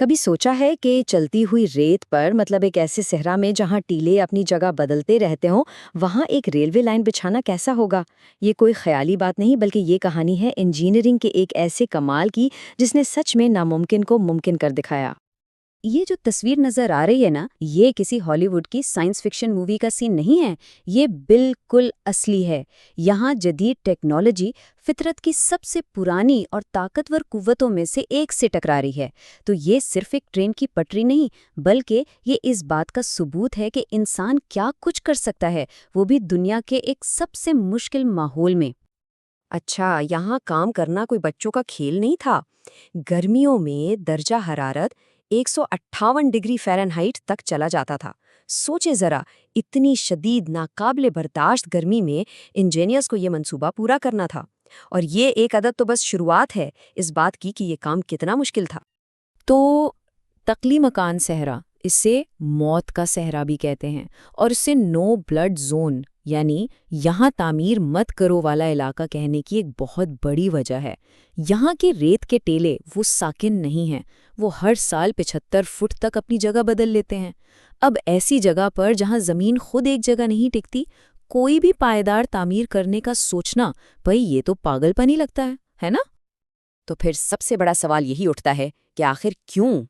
کبھی سوچا ہے کہ چلتی ہوئی ریت پر مطلب ایک ایسے صحرا میں جہاں ٹیلے اپنی جگہ بدلتے رہتے ہوں وہاں ایک ریلوے لائن بچھانا کیسا ہوگا؟ یہ کوئی خیالی بات نہیں بلکہ یہ کہانی ہے انجینئرنگ کے ایک ایسے کمال کی جس نے سچ میں ناممکن کو ممکن کر دکھایا۔ یہ جو تصویر نظر آ رہی ہے نا، یہ کسی ہالی ووڈ کی سائنس فکشن مووی کا سین نہیں ہے، یہ بالکل اصلی ہے۔ یہاں جدید ٹیکنالوجی فطرت کی سب سے پرانی اور طاقتور قوتوں میں سے ایک سے ٹکرا رہی ہے۔ تو یہ صرف ایک ٹرین کی پٹری نہیں، بلکہ یہ اس بات کا ثبوت ہے کہ انسان کیا کچھ کر سکتا ہے، وہ بھی دنیا کے ایک سب سے مشکل ماحول میں۔ اچھا، یہاں کام کرنا کوئی بچوں کا کھیل نہیں تھا۔ گرمیوں میں درجہ حرارت 158 ڈگری فahrenheit تک چلا جاتا تھا۔ سوچیں ذرا، اتنی شدید ناقابل برداشت گرمی میں انجینئرز کو یہ منصوبہ پورا کرنا تھا۔ اور یہ ایک عدد تو بس شروعات ہے اس بات کی کہ یہ کام کتنا مشکل تھا۔ تو تقلی مکان صحرا، اسے موت کا صحرا بھی کہتے ہیں، اور اسے نو بلڈ زون یعنی یہاں تعمیر مت کرو والا علاقہ کہنے کی ایک بہت بڑی وجہ ہے۔ یہاں کے ریت کے ٹیلے وہ ساکن نہیں ہیں، وہ ہر سال 75 فٹ تک اپنی جگہ بدل لیتے ہیں۔ اب ایسی جگہ پر جہاں زمین خود ایک جگہ نہیں ٹکتی، کوئی بھی پائیدار تعمیر کرنے کا سوچنا، بھئی یہ تو پاگل پن ہی لگتا ہے نا؟ تو پھر سب سے بڑا سوال یہی اٹھتا ہے کہ آخر کیوں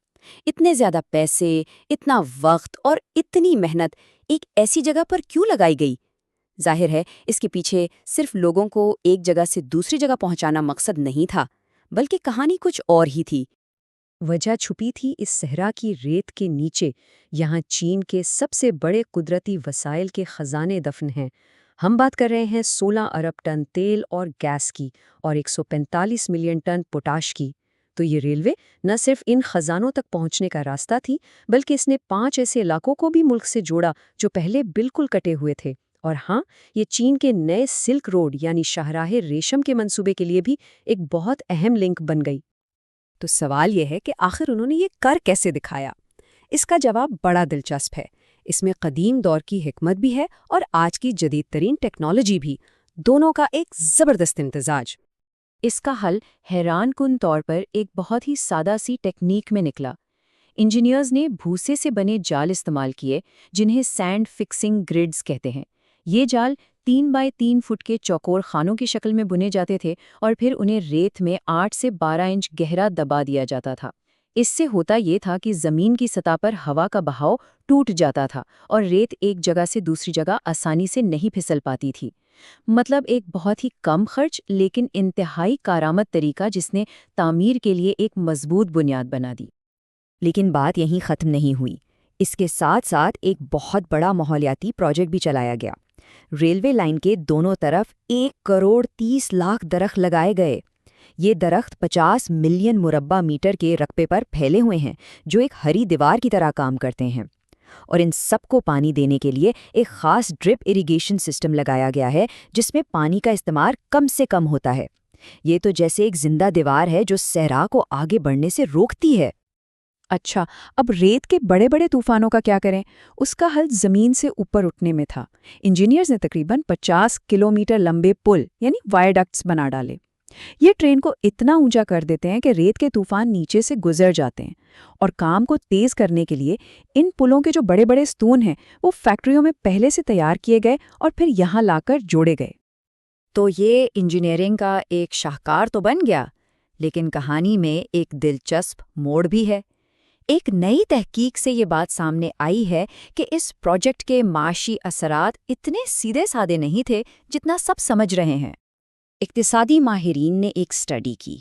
اتنے زیادہ پیسے، اتنا وقت اور اتنی محنت ایک ایسی جگہ پر کیوں لگائی گئی؟ ظاہر ہے اس کے پیچھے صرف لوگوں کو ایک جگہ سے دوسری جگہ پہنچانا مقصد نہیں تھا، بلکہ کہانی کچھ اور ہی تھی۔ وجہ چھپی تھی اس صحرا کی ریت کے نیچے۔ یہاں چین کے سب سے بڑے قدرتی وسائل کے خزانے دفن ہیں۔ ہم بات کر رہے ہیں 16 ارب ٹن تیل اور گیس کی اور 145 ملین ٹن پوٹاش کی۔ تو یہ ریلوے نہ صرف ان خزانوں تک پہنچنے کا راستہ تھی، بلکہ اس نے 5 ایسے علاقوں کو بھی ملک سے جوڑا جو پہلے بالکل کٹے ہوئے تھے۔ اور ہاں، یہ چین کے نئے سلک روڈ یعنی شاہراہ ریشم کے منصوبے کے لیے بھی ایک بہت اہم لنک بن گئی۔ تو سوال یہ ہے کہ آخر انہوں نے یہ کر کیسے دکھایا؟ اس کا جواب بڑا دلچسپ ہے۔ اس میں قدیم دور کی حکمت بھی ہے اور آج کی جدید ترین ٹیکنالوجی بھی، دونوں کا ایک زبردست امتزاج۔ اس کا حل حیران کن طور پر ایک بہت ہی سادہ سی ٹیکنیک میں نکلا۔ انجینئرز نے بھوسے سے بنے جال استعمال کیے جنہیں سینڈ فکسنگ گرڈز کہتے ہیں۔ یہ جال 3 بائی 3 فٹ کے چوکور خانوں کی شکل میں بنے جاتے تھے اور پھر انہیں ریت میں 8 سے 12 انچ گہرا دبا دیا جاتا تھا۔ اس سے ہوتا یہ تھا کہ زمین کی سطح پر ہوا کا بہاؤ ٹوٹ جاتا تھا اور ریت ایک جگہ سے دوسری جگہ آسانی سے نہیں پھسل پاتی تھی۔ مطلب ایک بہت ہی کم خرچ لیکن انتہائی کارآمد طریقہ جس نے تعمیر کے لیے ایک مضبوط بنیاد بنا دی۔ لیکن بات یہیں ختم نہیں ہوئی۔ اس کے ساتھ ساتھ ایک بہت بڑا ماحولیاتی پروجیکٹ بھی چلایا گیا۔ ریلوے لائن کے دونوں طرف 1,30,00,000 درخت لگائے گئے۔ یہ درخت 50 ملین مربع میٹر کے رقبے پر پھیلے ہوئے ہیں، جو ایک ہری دیوار کی طرح کام کرتے ہیں۔ اور ان سب کو پانی دینے کے لیے ایک خاص ڈرپ اریگیشن سسٹم لگایا گیا ہے جس میں پانی کا استعمال کم سے کم ہوتا ہے۔ یہ تو جیسے ایک زندہ دیوار ہے جو صحرا کو آگے بڑھنے سے روکتی ہے۔ اچھا، اب ریت کے بڑے بڑے طوفانوں کا کیا کریں؟ اس کا حل زمین سے اوپر اٹھنے میں تھا۔ انجینئرز نے تقریباً 50 کلومیٹر لمبے پل یعنی وائیڈکٹس بنا ڈالے۔ یہ ٹرین کو اتنا اونچا کر دیتے ہیں کہ ریت کے طوفان نیچے سے گزر جاتے ہیں، اور کام کو تیز کرنے کے لیے ان پلوں کے جو بڑے بڑے ستون ہیں وہ فیکٹریوں میں پہلے سے تیار کیے گئے اور پھر یہاں لا کر جوڑے گئے۔ تو یہ انجینئرنگ کا ایک شاہکار تو بن گیا، لیکن کہانی میں ایک دلچسپ موڑ بھی ہے۔ ایک نئی تحقیق سے یہ بات سامنے آئی ہے کہ اس پروجیکٹ کے معاشی اثرات اتنے سیدھے سادے نہیں تھے جتنا سب سمجھ رہے ہیں۔ اقتصادی ماہرین نے ایک سٹڈی کی۔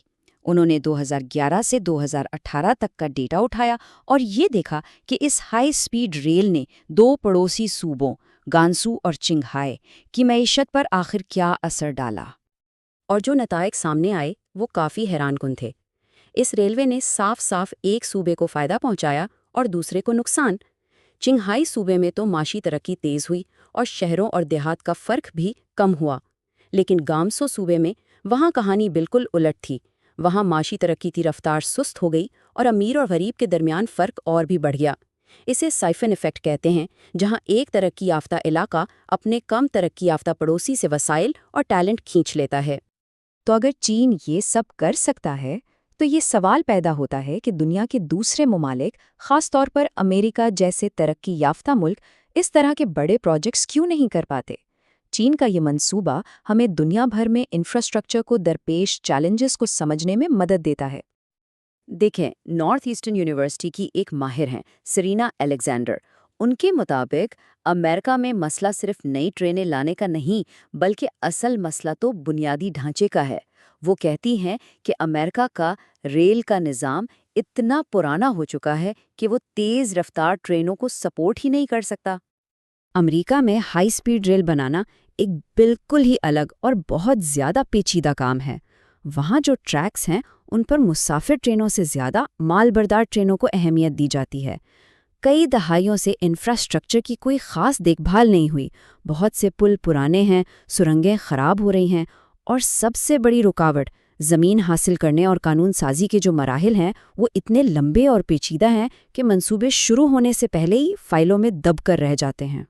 انہوں نے 2011 سے 2018 تک کا ڈیٹا اٹھایا اور یہ دیکھا کہ اس ہائی سپیڈ ریل نے 2 پڑوسی صوبوں گانسو اور چنگھائی کی معیشت پر آخر کیا اثر ڈالا۔ اور جو نتائج سامنے آئے وہ کافی حیران کن تھے۔ اس ریلوے نے صاف صاف ایک صوبے کو فائدہ پہنچایا اور دوسرے کو نقصان۔ چنگھائی صوبے میں تو معاشی ترقی تیز ہوئی اور شہروں اور دیہات کا فرق بھی کم ہوا، لیکن گامسو صوبے میں وہاں کہانی بالکل الٹ تھی۔ وہاں معاشی ترقی کی رفتار سست ہو گئی اور امیر اور غریب کے درمیان فرق اور بھی بڑھ گیا۔ اسے سائفن ایفیکٹ کہتے ہیں، جہاں ایک ترقی یافتہ علاقہ اپنے کم ترقی یافتہ پڑوسی سے وسائل اور ٹیلنٹ کھینچ لیتا ہے۔ تو اگر چین یہ سب کر سکتا ہے تو یہ سوال پیدا ہوتا ہے کہ دنیا کے دوسرے ممالک، خاص طور پر امریکہ جیسے ترقی یافتہ ملک، اس طرح کے بڑے پروجیکٹس کیوں نہیں کر پاتے؟ چین کا یہ منصوبہ ہمیں دنیا بھر میں انفراسٹرکچر کو درپیش چیلنجز کو سمجھنے میں مدد دیتا ہے۔ دیکھیں، نارتھ ایسٹرن یونیورسٹی کی ایک ماہر ہیں سرینا الیگزینڈر۔ ان کے مطابق امریکہ میں مسئلہ صرف نئی ٹرینیں لانے کا نہیں بلکہ اصل مسئلہ تو بنیادی ڈھانچے کا ہے۔ وہ کہتی ہیں کہ امریکہ کا ریل کا نظام اتنا پرانا ہو چکا ہے کہ وہ تیز رفتار ٹرینوں کو سپورٹ ہی نہیں کر سکتا۔ امریکہ میں ہائی سپیڈ ریل بنانا ایک بالکل ہی الگ اور بہت زیادہ پیچیدہ کام ہے۔ وہاں جو ٹریکس ہیں ان پر مسافر ٹرینوں سے زیادہ مال بردار ٹرینوں کو اہمیت دی جاتی ہے۔ کئی دہائیوں سے انفراسٹرکچر کی کوئی خاص دیکھ بھال نہیں ہوئی، بہت سے پل پرانے ہیں، سرنگیں خراب ہو رہی ہیں، اور سب سے بڑی رکاوٹ زمین حاصل کرنے اور قانون سازی کے جو مراحل ہیں وہ اتنے لمبے اور پیچیدہ ہیں کہ منصوبے شروع ہونے سے پہلے ہی فائلوں میں دب کر رہ جاتے ہیں۔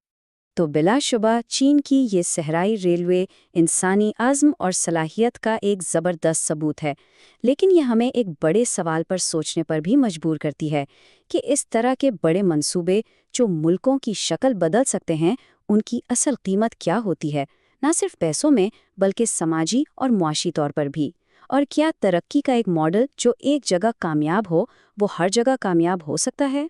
تو بلا شبہ چین کی یہ صحرائی ریلوے انسانی عزم اور صلاحیت کا ایک زبردست ثبوت ہے، لیکن یہ ہمیں ایک بڑے سوال پر سوچنے پر بھی مجبور کرتی ہے کہ اس طرح کے بڑے منصوبے جو ملکوں کی شکل بدل سکتے ہیں، ان کی اصل قیمت کیا ہوتی ہے، نہ صرف پیسوں میں بلکہ سماجی اور معاشی طور پر بھی۔ اور کیا ترقی کا ایک ماڈل جو ایک جگہ کامیاب ہو وہ ہر جگہ کامیاب ہو سکتا ہے؟